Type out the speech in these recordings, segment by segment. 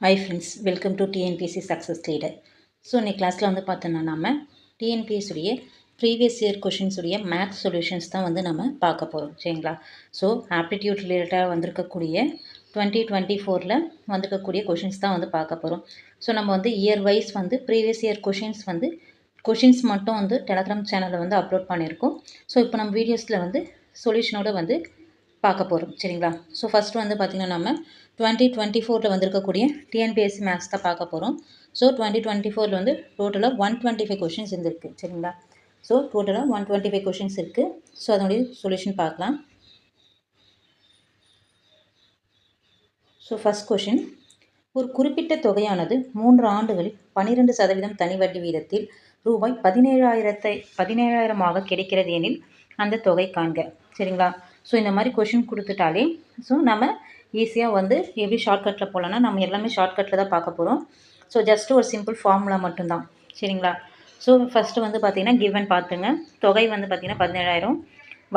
Hi friends, welcome to TNPSC Success Leader. So இன்னைக்கு கிளாஸில் வந்து பார்த்தோன்னா நம்ம டிஎன்பிஎஸ் உடைய ப்ரீவியஸ் இயர் கொஷின்ஸ் உடைய மேத்ஸ் சொல்யூஷன்ஸ் தான் வந்து நம்ம பார்க்க போகிறோம் சரிங்களா. ஸோ ஆப்டிடியூட் ரிலேட்டடாக வந்திருக்கக்கூடிய 2024 வந்திருக்கக்கூடிய கொஷின்ஸ் தான் வந்து பார்க்க போகிறோம். ஸோ நம்ம வந்து இயர் வைஸ் வந்து ப்ரீவியஸ் இயர் கொஷின்ஸ் மட்டும் வந்து டெலகிராம் சேனலில் வந்து அப்லோட் பண்ணியிருக்கோம். ஸோ இப்போ நம்ம வீடியோஸில் வந்து சொல்யூஷனோட வந்து பார்க்க போகிறோம் சரிங்களா. ஸோ ஃபஸ்ட்டு வந்து பார்த்திங்கன்னா நம்ம 2024 வந்திருக்கக்கூடிய டிஎன்பிஎஸ்சி மேத்ஸ் தான் பார்க்க போகிறோம். ஸோ 2024 வந்து டோட்டலாக 125 கொஷின்ஸ் இருந்திருக்கு சரிங்களா. ஸோ டோட்டலாக 125 கொஷின்ஸ் இருக்குது. ஸோ அதனுடைய சொல்யூஷன் பார்க்கலாம். ஸோ ஃபஸ்ட் கொஷின், ஒரு குறிப்பிட்ட தொகையானது 3 ஆண்டுகளில் 12% தனி வட்டி வீதத்தில் ரூபாய் 17,000 கிடைக்கிறது எனில் அந்த தொகை காண்க சரிங்களா. ஸோ இந்த மாதிரி கொஷின் கொடுத்துட்டாலே ஸோ நம்ம ஈஸியாக வந்து எப்படி ஷார்ட்கட்டில் போகலான்னா நம்ம எல்லாமே ஷார்ட்கட்டில் தான் பார்க்க போகிறோம். ஸோ ஜஸ்ட்டு ஒரு சிம்பிள் ஃபார்முலா மட்டும்தான் சரிங்களா. ஸோ ஃபஸ்ட்டு வந்து பார்த்திங்கன்னா கிவன் பார்த்துங்க. தொகை வந்து பார்த்திங்கன்னா 17,000,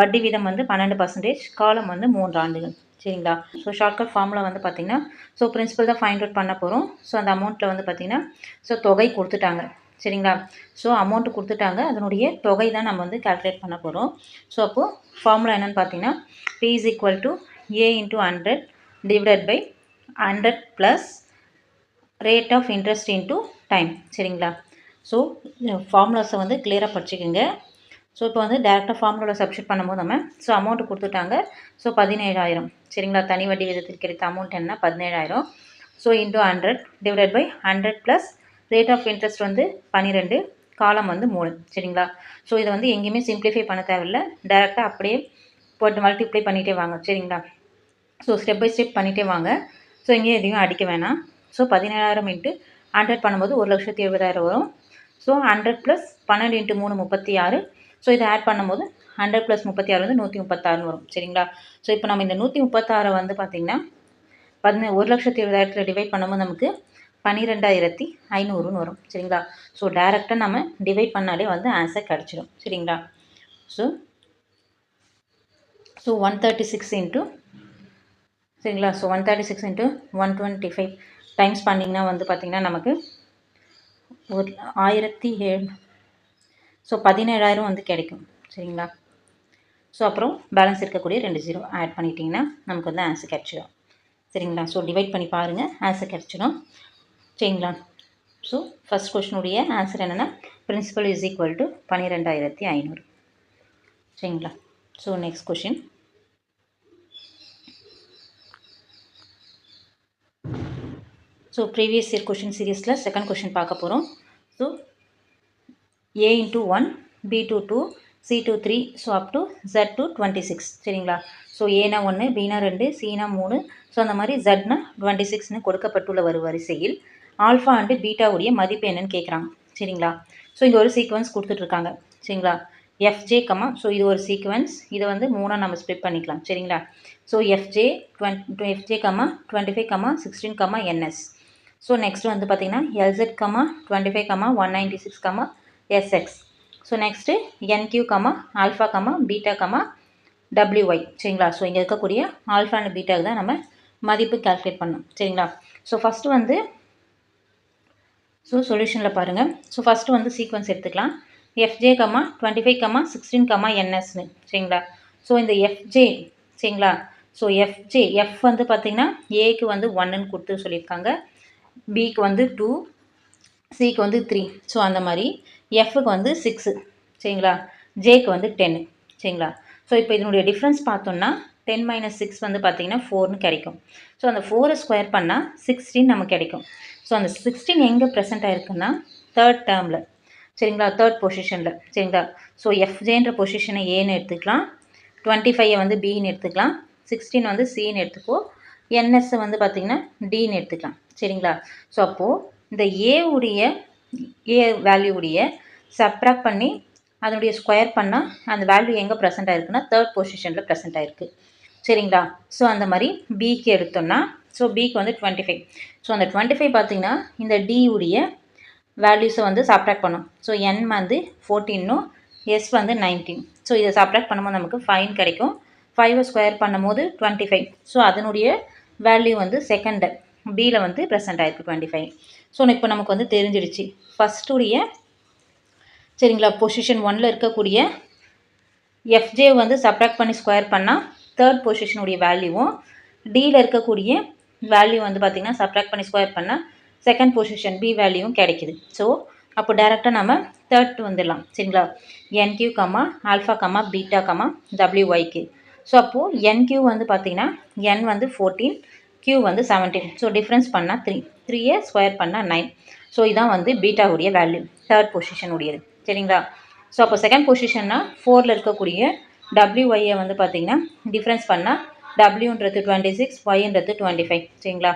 வட்டி வீதம் வந்து 12%, காலம் வந்து 3 ஆண்டுகள் சரிங்களா. ஸோ ஷார்ட்கட் ஃபார்முலா வந்து பார்த்திங்கன்னா ஸோ பிரின்சிபல் தான் ஃபைண்ட் அவுட் பண்ண போகிறோம். ஸோ அந்த அமௌண்ட்டில் வந்து பார்த்திங்கன்னா ஸோ தொகை கொடுத்துட்டாங்க சரிங்களா. ஸோ அமௌண்ட்டு கொடுத்துட்டாங்க, அதனுடைய தொகை தான் நம்ம வந்து கால்குலேட் பண்ண போகிறோம். ஸோ அப்போது ஃபார்முலா என்னென்னு பார்த்தீங்கன்னா P is equal to A into 100 divided by 100 plus rate of interest into time சரிங்களா. ஸோ ஃபார்முலாஸை வந்து கிளியராக படிச்சுக்கோங்க. ஸோ இப்போ வந்து டேரெக்டாக ஃபார்முலாவில் சப்ஸ்டிட் பண்ணும்போது நம்ம ஸோ அமௌண்ட்டு கொடுத்துட்டாங்க. ஸோ 17,000 சரிங்களா. தனி வட்டி விதத்தில் கிடைத்த அமௌண்ட் என்ன 17,000. So into 100 divided by 100 plus rate of interest வந்து 12, காலம் வந்து 3 சரிங்களா. ஸோ இதை வந்து எங்கேயுமே சிம்பிளிஃபை பண்ண தேவையில்லை, டேரெக்டாக அப்படியே போட்டு மல்டிப்ளை பண்ணிகிட்டே வாங்க சரிங்களா. ஸோ ஸ்டெப் பை ஸ்டெப் பண்ணிகிட்டே வாங்க. ஸோ இங்கேயும் எதையும் அடிக்க வேணாம். ஸோ 17,000 இன்ட்டு 100 பண்ணும்போது 1,70,000 வரும். So 100 plus 12 into 3 36. ஸோ இதை ஆட் பண்ணும்போது 100 ப்ளஸ் 36 வந்து 136 வரும் சரிங்களா. ஸோ இப்போ நம்ம இந்த 136 வந்து பார்த்திங்கன்னா 1,70,000 டிவைட் பண்ணும்போது நமக்கு 12,500 வரும் சரிங்களா. ஸோ டேரெக்டாக நம்ம டிவைட் பண்ணாலே வந்து ஆன்சர் கிடச்சிடும் சரிங்களா. ஸோ 136 இன்ட்டு சரிங்களா. ஸோ 136 இன்ட்டு 125 டைம்ஸ் பண்ணிங்கன்னா வந்து பார்த்திங்கன்னா நமக்கு ஒரு 1,700 ஸோ 17,000 வந்து கிடைக்கும் சரிங்களா. ஸோ அப்புறம் பேலன்ஸ் இருக்கக்கூடிய 2 0 ஆட் பண்ணிட்டிங்கன்னா நமக்கு வந்து ஆன்சர் கிடச்சிடும் சரிங்களா. ஸோ டிவைட் பண்ணி பாருங்கள், ஆன்சர் கிடச்சிடும் சரிங்களா. ஸோ ஃபஸ்ட் கொஸ்டினுடைய ஆன்சர் என்னென்னா பிரின்சிபல் இஸ் ஈக்குவல் டு 12,500 சரிங்களா. So next question, so previous year question சீரீஸில் செகண்ட் கொஷின் பார்க்க போகிறோம். So A into 1, B to 2, C to 3, so up to Z to 26 சரிங்களா. ஸோ ஏனா 1, Bனா 2, Cனா 3, ஸோ அந்த மாதிரி Zனா 26ன்னு கொடுக்கப்பட்டுள்ள ஒரு வரிசையில் ஆல்ஃபா அண்டு பீட்டாவுடைய மதிப்பு என்னன்னு கேட்குறாங்க சரிங்களா. ஸோ இங்கே ஒரு சீக்வன்ஸ் கொடுத்துட்ருக்காங்க சரிங்களா. FJ ஸோ இது ஒரு சீக்வன்ஸ், இதை வந்து 3ஆக நம்ம ஸ்ப்ளிட் பண்ணிக்கலாம் சரிங்களா. So FJ 25, 16, NS. So next வந்து பார்த்திங்கன்னா LZ, 25, 196, SX. So next NQ, alpha, beta, WY சரிங்களா. ஸோ இங்கே இருக்கக்கூடிய ஆல்ஃபா அண்ட் பீட்டாவுக்கு தான் நம்ம மதிப்பு கால்குலேட் பண்ணணும் சரிங்களா. ஸோ ஃபஸ்ட்டு வந்து ஸோ சொல்யூஷனில் பாருங்கள். ஸோ ஃபஸ்ட்டு வந்து சீக்வன்ஸ் எடுத்துக்கலாம். FJ, 25, 16, NSன்னு சரிங்களா. ஸோ இந்த FJ சரிங்களா. ஸோ F வந்து பார்த்திங்கன்னா ஏக்கு வந்து 1ன்னு கொடுத்து சொல்லியிருக்காங்க, பிக்கு வந்து 2, சிக்கு வந்து 3. ஸோ அந்த மாதிரி எஃப்க்கு வந்து 6 சரிங்களா, ஜேக்கு வந்து 10 சரிங்களா. ஸோ இப்போ இதனுடைய டிஃப்ரென்ஸ் பார்த்தோம்னா 10 - 6 வந்து பார்த்திங்கன்னா 4ன்னு கிடைக்கும். ஸோ அந்த 4 ஸ்கொயர் பண்ணால் 16 நமக்கு கிடைக்கும். ஸோ அந்த 16 எங்கே ப்ரெசென்ட் ஆகிருக்குன்னா தேர்ட் டேர்மில் சரிங்களா, தேர்ட் பொசிஷனில் சரிங்களா. ஸோ எஃப்ஜேன்ற பொசிஷனை ஏன்னு எடுத்துக்கலாம், 25 வந்து பின்னு எடுத்துக்கலாம், 16 வந்து சின்னு எடுத்துக்கோ, என்எஸ் வந்து பார்த்திங்கன்னா டின்னு எடுத்துக்கலாம் சரிங்களா. ஸோ அப்போது இந்த ஏ வேல்யூடைய சப்ராக்ட் பண்ணி அதனுடைய ஸ்கொயர் பண்ணால் அந்த வேல்யூ எங்கே ப்ரெசென்ட் ஆகிருக்குன்னா தேர்ட் பொசிஷனில் ப்ரெசென்ட் ஆகிருக்கு சரிங்களா. ஸோ அந்த மாதிரி பிக்கு எடுத்தோம்னா ஸோ பிக்கு வந்து 25. ஸோ அந்த 25 பார்த்திங்கன்னா இந்த டியுடைய வேல்யூஸை வந்து சப்ராக்ட் பண்ணும். ஸோ என் வந்து 14னும் எஸ் வந்து 19. ஸோ இதை சப்ராக்ட் பண்ணும்போது நமக்கு 5 கிடைக்கும். 5 ஸ்கொயர் பண்ணும்போது 25. ஸோ அதனுடைய வேல்யூ வந்து செகண்ட் பியில் வந்து ப்ரெசென்ட் ஆயிருக்கு 25. ஸோ இப்போ நமக்கு வந்து தெரிஞ்சிடுச்சு ஃபஸ்ட்டுடைய சரிங்களா பொசிஷன் 1ல் இருக்கக்கூடிய எஃப்ஜே வந்து சப்ராக்ட் பண்ணி ஸ்கொயர் பண்ணால் தேர்ட் பொசிஷனுடைய வேல்யூவும் டியில் இருக்கக்கூடிய வேல்யூ வந்து பார்த்திங்கன்னா சப்ராக்ட் பண்ணி ஸ்கொயர் பண்ணால் செகண்ட் பொசிஷன் பி வேல்யூவும் கிடைக்குது. ஸோ அப்போ டேரெக்டாக நம்ம தேர்ட் வந்துடலாம் சரிங்களா என்கியூ கம்மா ஆல்ஃபா கம்மா பீட்டா கம்மா டபிள்யூஒய்க்கு. ஸோ அப்போது என்கியூ வந்து பார்த்திங்கன்னா என் வந்து 14 கியூ வந்து 17. ஸோ டிஃப்ரென்ஸ் பண்ணால் 3 ஸ்கொயர் பண்ணால் 9. ஸோ இதான் வந்து பீட்டாவுடைய வேல்யூ தேர்ட் பொசிஷன் உடையது சரிங்களா. ஸோ அப்போ செகண்ட் பொசிஷன்னா 4ல் இருக்கக்கூடிய டபிள்யூஒய்யை வந்து பார்த்திங்கன்னா டிஃப்ரென்ஸ் பண்ணால் டபிள்யூன்றது 26 ஒய்ன்றது 25 சரிங்களா.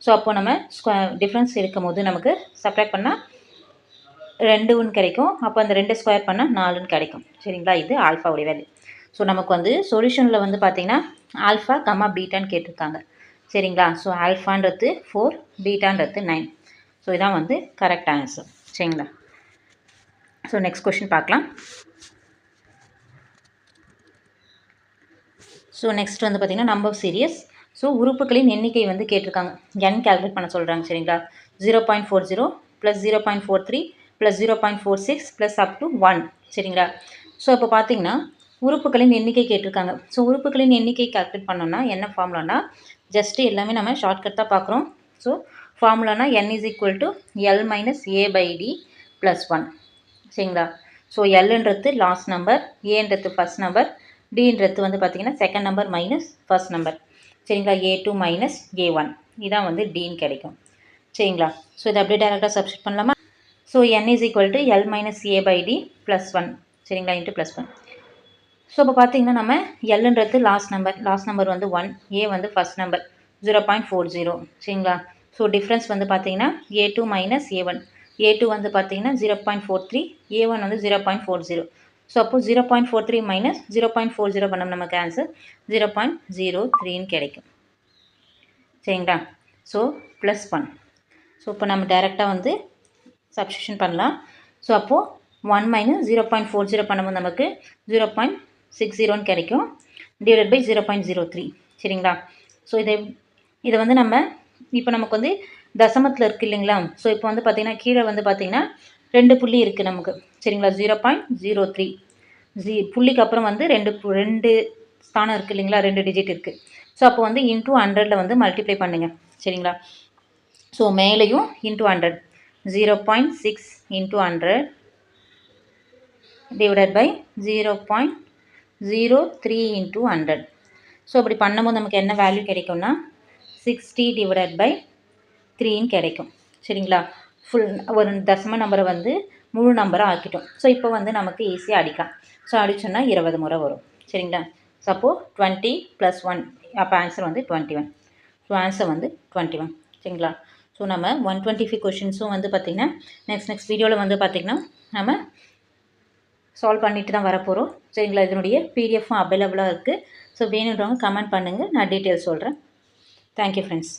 ஸோ அப்போ நம்ம டிஃப்ரென்ஸ் இருக்கும் போது நமக்கு சப்ராக்ட் பண்ணால் 2ன்னு கிடைக்கும். அப்போ அந்த 2 ஸ்கொயர் பண்ணால் 4ன்னு கிடைக்கும் சரிங்களா. இது ஆல்ஃபாவுடைய வேல்யூ. ஸோ நமக்கு வந்து சொல்யூஷனில் வந்து பார்த்திங்கன்னா ஆல்ஃபா கம்மா பீட்டான்னு கேட்டிருக்காங்க சரிங்களா. ஸோ ஆல்ஃபான்றது 4 பீட்டான்றது 9. ஸோ இதான் வந்து கரெக்ட் ஆன்சர் சரிங்களா. ஸோ நெக்ஸ்ட் கொஷின் பார்க்கலாம். ஸோ நெக்ஸ்ட் வந்து பார்த்திங்கன்னா நம்பர் சீரியஸ். ஸோ உறுப்புகளின் எண்ணிக்கை வந்து கேட்டிருக்காங்க என் கேல்குலேட் பண்ண சொல்கிறாங்க சரிங்களா. 0.40 + 0.43 + 0.46 + அப் டு 1 சரிங்களா. ஸோ இப்போ பார்த்திங்கன்னா உறுப்புகளின் எண்ணிக்கை கேட்டிருக்காங்க. ஸோ உறுப்புகளின் எண்ணிக்கை கால்குலேட் பண்ணோன்னா என்ன ஃபார்முலானா ஜஸ்ட்டு எல்லாமே நம்ம ஷார்ட்கட் தான் பார்க்குறோம். ஸோ ஃபார்முலானா n = L - A/D + 1 சரிங்களா. ஸோ எல்ன்றது லாஸ்ட் நம்பர், ஏன்றது ஃபஸ்ட் நம்பர், டின்றது வந்து பார்த்திங்கன்னா second number minus first number சரிங்களா. A2 - A1 இதான் வந்து டின்னு கிடைக்கும் சரிங்களா. ஸோ இதை அப்படியே டேரெக்டாக சப்ஸ்டிட் பண்ணலாமா. ஸோ n = L - A/D + 1 சரிங்களா இன்ட்டு +1. ஸோ இப்போ பார்த்திங்கன்னா நம்ம எல்ன்றது லாஸ்ட் நம்பர் வந்து 1, ஏ வந்து ஃபஸ்ட் நம்பர் 0.40 சரிங்களா. ஸோ டிஃப்ரென்ஸ் வந்து பார்த்திங்கன்னா A2 - A1, A2 வந்து பார்த்திங்கன்னா 0.43, A1 வந்து 0.40. ஸோ அப்போது 0.43 - 0.40 பண்ணோம் நமக்கு ஆன்சர் 0.03ன்னு கிடைக்கும் சரிங்களா. ஸோ +1. ஸோ இப்போ நம்ம டேரெக்டாக வந்து சப்ஸ்டியூஷன் பண்ணலாம். ஸோ அப்போது 1 - 0.40 பண்ணும்போது நமக்கு 0.60ன்னு கிடைக்கும் டிவைடட் பை 0.03 சரிங்களா. ஸோ இதை வந்து நம்ம இப்போ நமக்கு வந்து தசமத்தில் இருக்குது இல்லைங்களா. ஸோ இப்போ வந்து பார்த்திங்கன்னா கீழே வந்து பார்த்திங்கன்னா 2 புள்ளி இருக்குது நமக்கு சரிங்களா. 0.03 புள்ளிக்கு அப்புறம் வந்து 2 ஸ்தானம் இருக்குது இல்லைங்களா, 2 டிஜிட் இருக்குது. ஸோ அப்போ வந்து இன்ட்டு 100ல் வந்து மல்டிப்ளை பண்ணுங்கள் சரிங்களா. ஸோ மேலேயும் இன்ட்டு 100 0.6 × 100 டிவைடட் பை 0.03 × 100. ஸோ அப்படி பண்ணும்போது நமக்கு என்ன வேல்யூ கிடைக்கும்னா 60 டிவைடட் பை 3ன்னு கிடைக்கும் சரிங்களா. ஃபுல் ஒரு தசம நம்பரை வந்து முழு நம்பராக ஆக்கிட்டோம். ஸோ இப்போ வந்து நமக்கு ஈஸியாக அடிக்கலாம். ஸோ அடிச்சோன்னா 20 முறை வரும் சரிங்களா. ஸோ அப்போது 20 + 1 அப்போ ஆன்சர் வந்து 21. ஸோ ஆன்சர் வந்து 21 சரிங்களா. ஸோ நம்ம 125 கொஷின்ஸும் வந்து பார்த்திங்கன்னா நெக்ஸ்ட் வீடியோவில் வந்து பார்த்திங்கன்னா நம்ம சால்வ் பண்ணிட்டு தான் வரப்போகிறோம் சரிங்களா. இதனுடைய பிடிஎஃப்பும் அவைலபிளாக இருக்குது. ஸோ வேணுன்றவங்க கமெண்ட் பண்ணுங்கள், நான் டீட்டெயில்ஸ் சொல்கிறேன். Thank you friends.